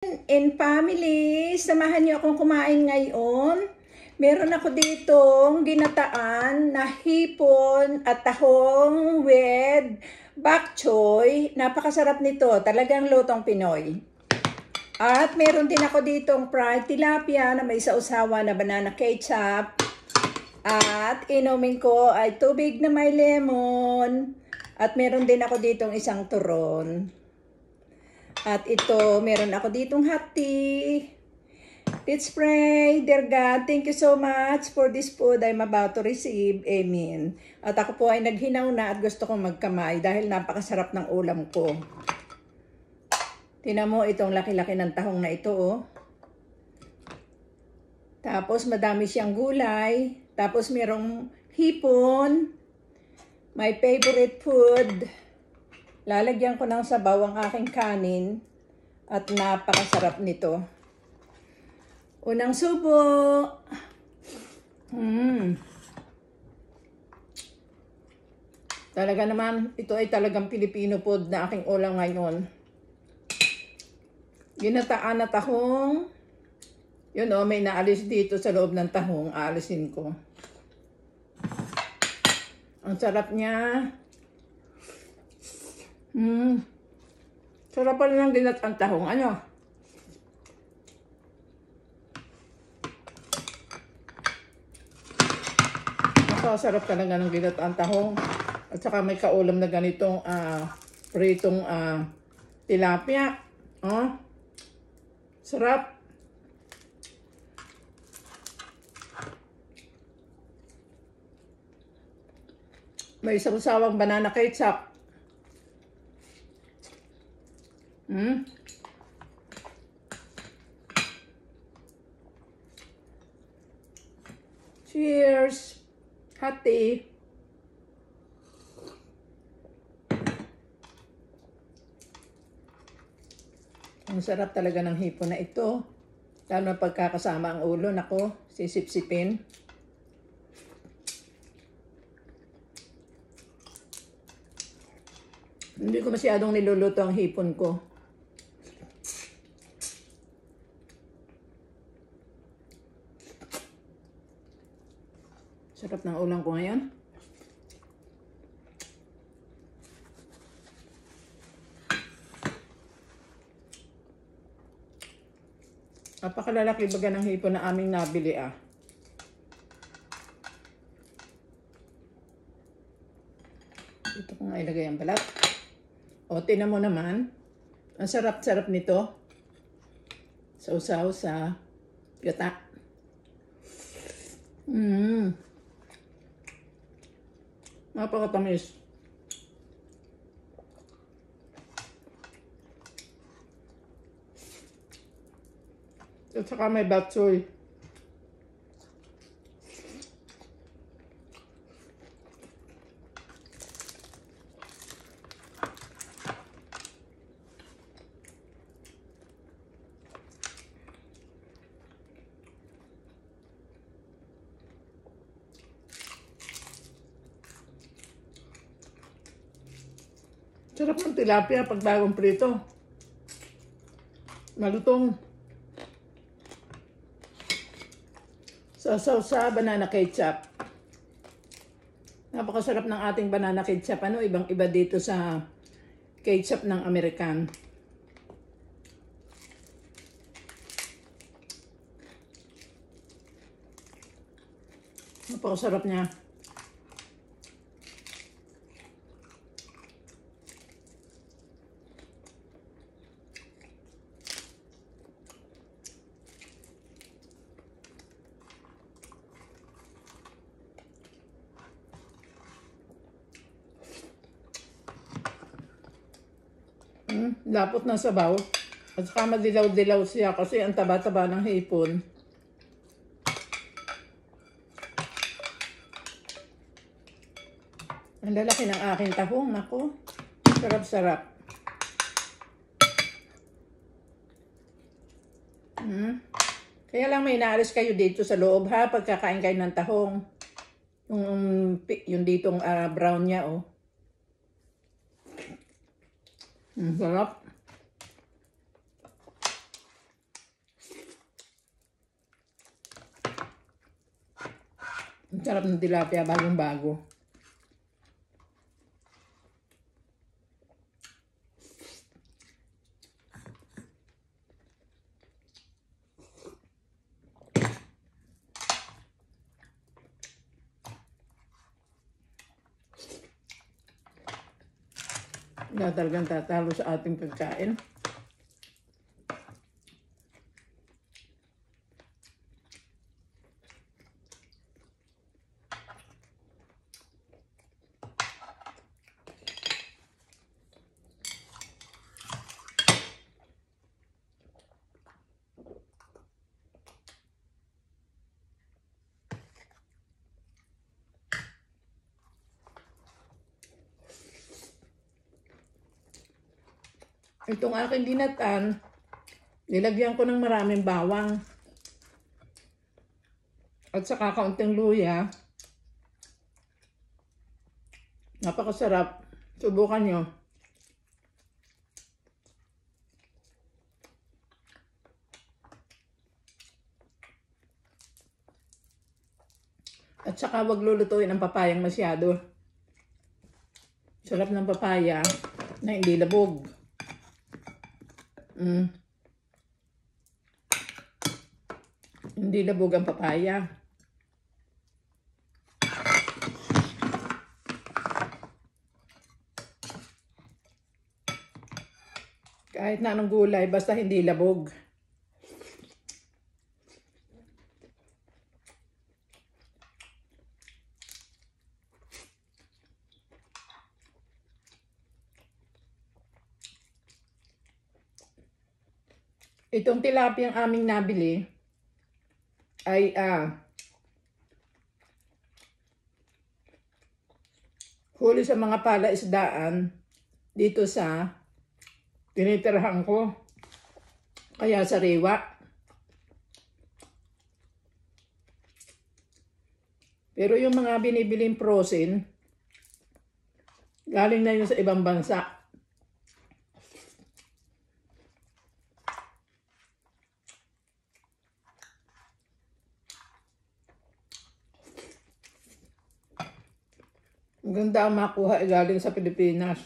And family, samahan niyo akong kumain ngayon. Meron ako ditong ginataan na hipon at tahong with bok choy. Napakasarap nito, talagang lutong Pinoy. At meron din ako ditong fried tilapia na may sausawa na banana ketchup. At inumin ko ay tubig na may lemon. At meron din ako ditong isang turon. At ito, meron ako ditong hot tea. Let's pray. Dear God, thank you so much for this food I'm about to receive. Amen. At ako po ay naghinaw na at gusto kong magkamay dahil napakasarap ng ulam ko. Tingnan mo itong laki-laki ng tahong na ito, oh. Tapos madami siyang gulay. Tapos merong hipon. My favorite food. Lalagyan ko ng sabaw ang aking kanin at napakasarap nito. Unang subo. Talaga naman, ito ay talagang Filipino food na aking ulam ngayon. Ginataan na tahong. Yun o, may naalis dito sa loob ng tahong. Aalisin ko. Ang sarap niya. Sarap pa rin ng ginataang tahong. Ano? Masarap talaga ng ginataang tahong. At saka may kaulam na ganitong pritong tilapia. Oh. Sarap. May isang banana ketchup. Cheers! Hot tea! Ang sarap talaga ng hipon na ito. Lalo na pagkakasama ang ulo, nako, sisip-sipin. Hindi ko masyadong niluluto ang hipon ko. Sarap ng ulam ko ngayon. Napakalalaki baga ng hipon na aming nabili Ito ko nga ilagay ang balat. O, tinan mo naman. Ang sarap-sarap nito. Sausaw sa gata. Napakatamis. At saka may bok choy. Sarap ng tilapia pag bagong prito. Malutong. Sausaw sa banana ketchup. Napakasarap ng ating banana ketchup. Ano, ibang-iba dito sa ketchup ng American. Napakasarap niya. Lapot ng sabaw. At saka madilaw-dilaw siya kasi ang taba-taba ng hipon. Ang lalaki ng aking tahong. Nako. Sarap-sarap. Kaya lang may inaalis kayo dito sa loob ha. Pagkakain kayo ng tahong. Yung ditong brown niya oh. Sarap. Ang sarap ng tilapia, bagong-bago. Wala talagang tatalo sa ating pagkain. Itong aking ginatan, nilagyan ko ng maraming bawang at saka kaunting luya. Napakasarap. Subukan nyo. At saka wag lulutuin ang papayang masyado. Sarap ng papaya na hindi labog. Hindi labog ang papaya. Kahit na anong gulay, basta hindi labog. Itong tilapia ang aming nabili ay huli sa mga palaisdaan dito sa tinitirahan ko. Kaya sariwa. Pero yung mga binibiling frozen, galing na yun sa ibang bansa. Ang ganda ang makuha galing sa Pilipinas.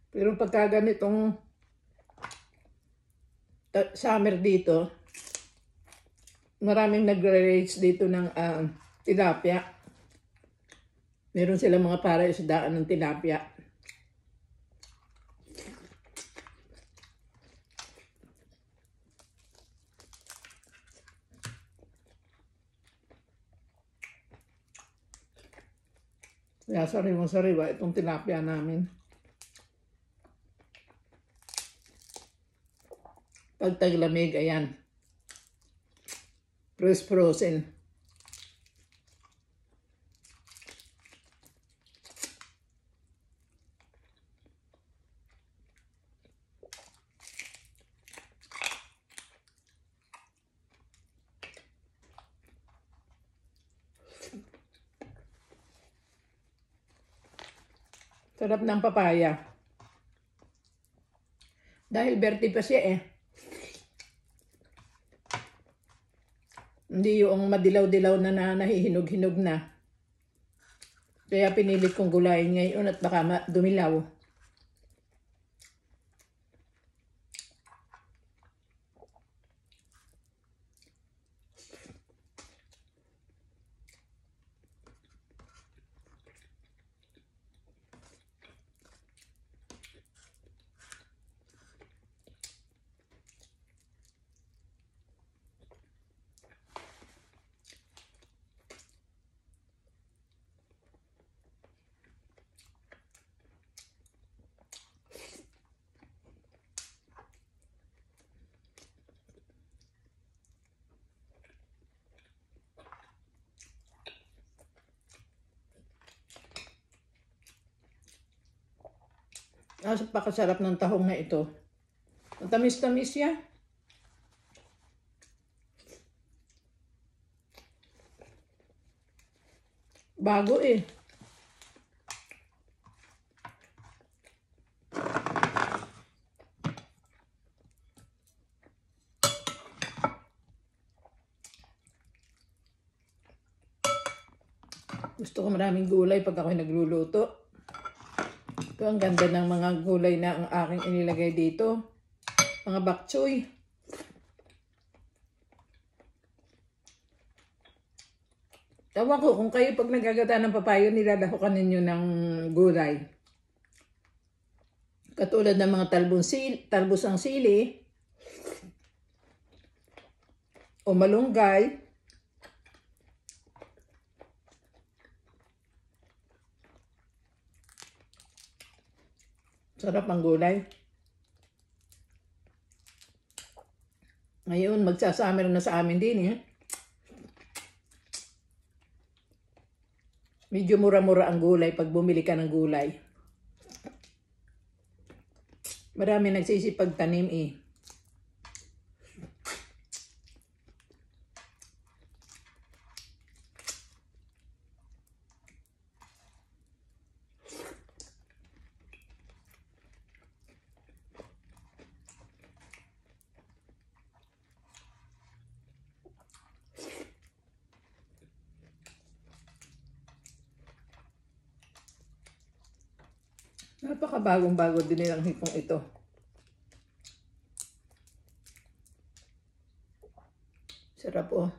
Pero pagka ganitong summer dito, maraming nagre-raise dito ng tilapia. Meron silang mga palaisdaan ng tilapia. Kaya sariwang-sariwa itong tilapia namin. Pag taglamig, ayan. Frozen. Sarap ng papaya. Dahil verde pa siya eh. Hindi yung madilaw-dilaw na nahihinog-hinog na. Kaya pinilit kong gulayin ngayon at baka dumilaw. Napakasarap ng tahong na ito. Matamis-tamis siya. Bago eh. Gusto ko maraming gulay pag ako'y nagluluto. Ito ang ganda ng mga gulay na ang aking inilagay dito. Mga bok choy. Tawa ko, kung kayo pag nagagata ng papayo, nilalahukan ninyo ng gulay. Katulad ng mga talbosang sili, o malunggay, sarap ang gulay. Ngayon, magsasummer na sa amin din eh. Medyo mura-mura ang gulay pag bumili ka ng gulay. Marami nagsisipag tanim eh. Napakabagong-bago din nilang hipong ito. Sarap oh.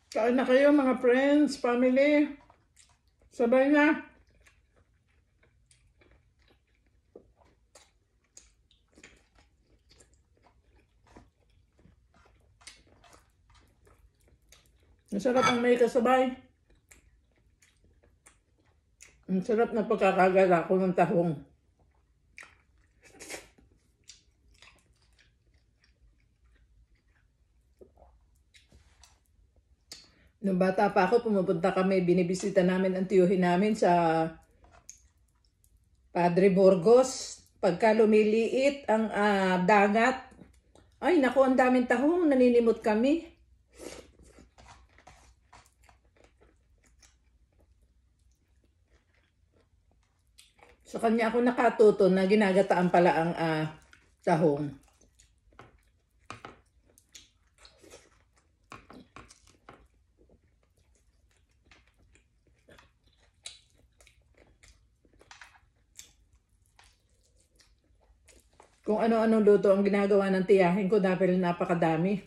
Kain na kayo mga friends, family. Sabay na. Masarap ang may kasabay. Ang sarap na pagkakagala ko ng tahong. Nung bata pa ako, pumupunta kami, binibisita namin ang tiyuhin namin sa Padre Burgos. Pagka lumiliit ang dagat, ay naku, ang daming tahong, naninimot kami. Sa kanya ako nakatuto na ginagataan pala ang tahong. Kung ano-anong luto ang ginagawa ng tiyahin ko dahil napakadami.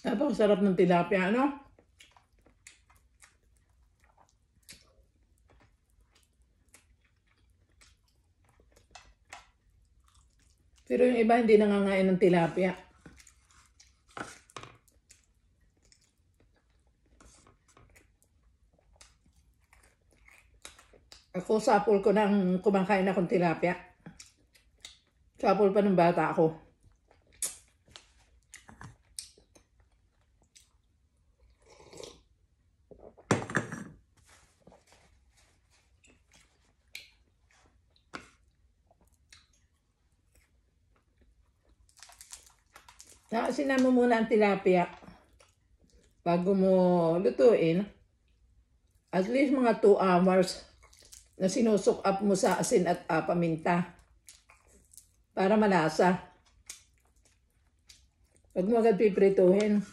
Napakasarap ng tilapia, ano? Pero yung iba hindi nangangain ng tilapia. Ako, sapol ko nang kumakain akong tilapia. Sapol pa ng bata ako. Asin mo muna ang tilapia bago mo lutuin. At least mga 2 hours na sinusok up mo sa asin at paminta para malasa. Huwag mo agad piprituhin.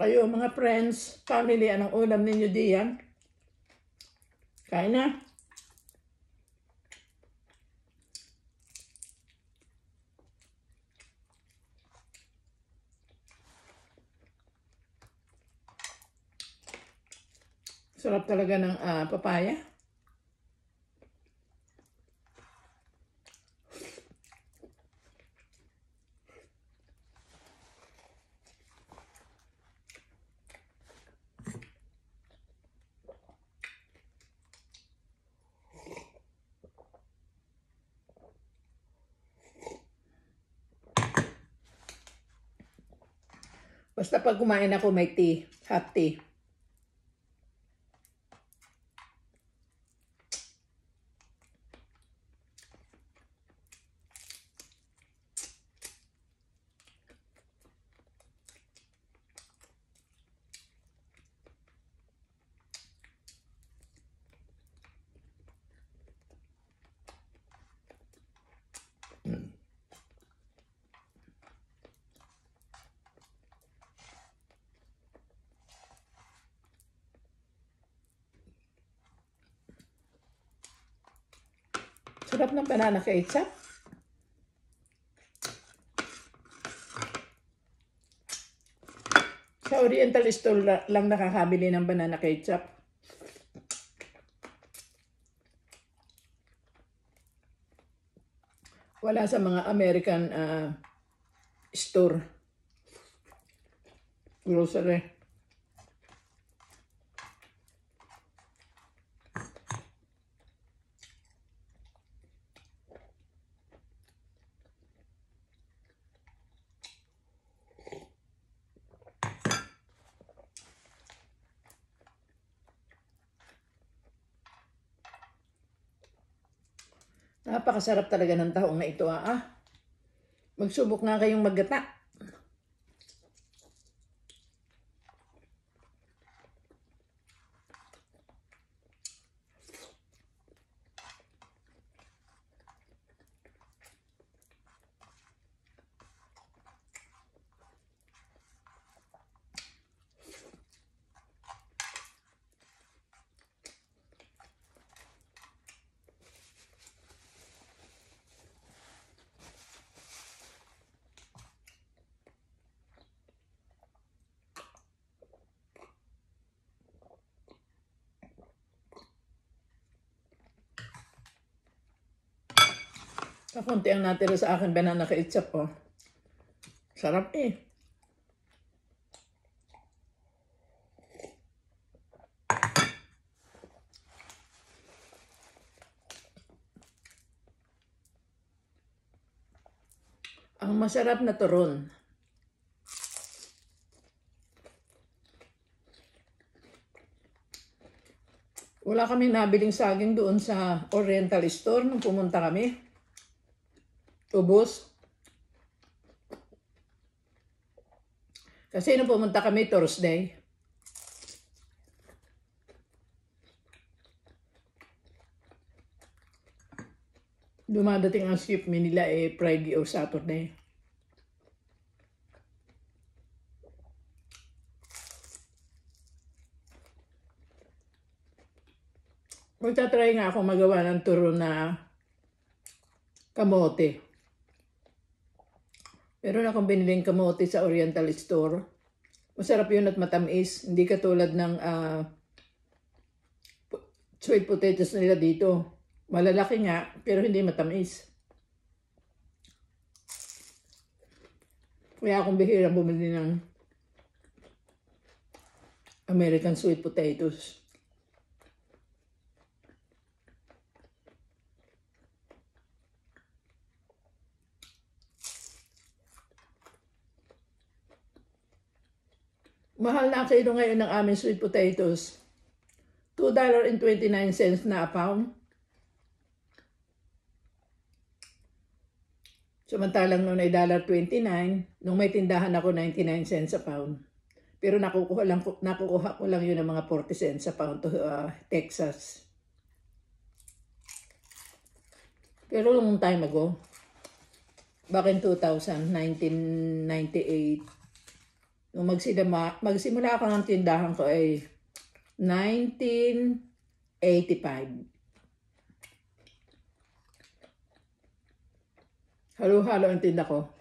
Kayo mga friends, family, anong ulam ninyo diyan? Kain na. Sarap talaga ng papaya. Basta pag kumain ako may tea, hot tea. Sarap ng banana ketchup. Sa Oriental Store lang nakakabili ng banana ketchup. Wala sa mga American store. Grocery. Napakasarap talaga ng tahong na ito Magsubok nga kayong maggata. Kakunti ang natira sa akin banana ketchup Sarap Ang masarap na turon. Wala kaming nabiling saging doon sa Oriental Store nung pumunta kami. Ubos. Kasi nung pumunta kami Thursday. Dumadating ang shipment nila Friday o Saturday. Magtatry nga ako magawa ng turon na kamote. Meron akong biniling kamote sa Oriental Store. Masarap yun at matamis. Hindi katulad ng sweet potatoes nila dito. Malalaki nga, pero hindi matamis. Kaya akong bihirang bumili ng American sweet potatoes. Mahal na ang kilo ngayon ng aming sweet potatoes. $2.29 na a pound. Samantalang noon ay $1.29, nung may tindahan ako 99 cents a pound. Pero nakukuha ko lang yun ng mga 40 cents a pound to Texas. Pero long time ago, back in 1998, Nung magsimula ako ng tindahan ko ay 1985. Halo-halo ang tinda ko.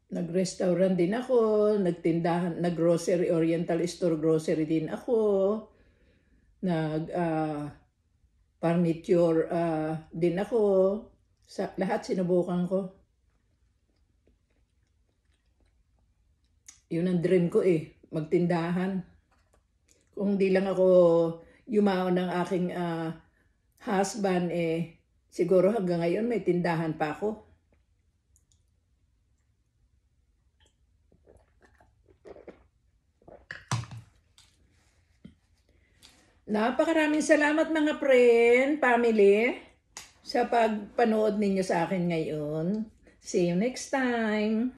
Nag-restaurant din ako, nagtindahan, nag-grocery, Oriental Store grocery din ako. Furniture din ako. Sa lahat sinubukan ko. Yun ang dream ko magtindahan. Kung di lang ako yumao ng aking husband siguro hanggang ngayon may tindahan pa ako. Napakaraming salamat mga friend, family, sa pagpanood ninyo sa akin ngayon. See you next time!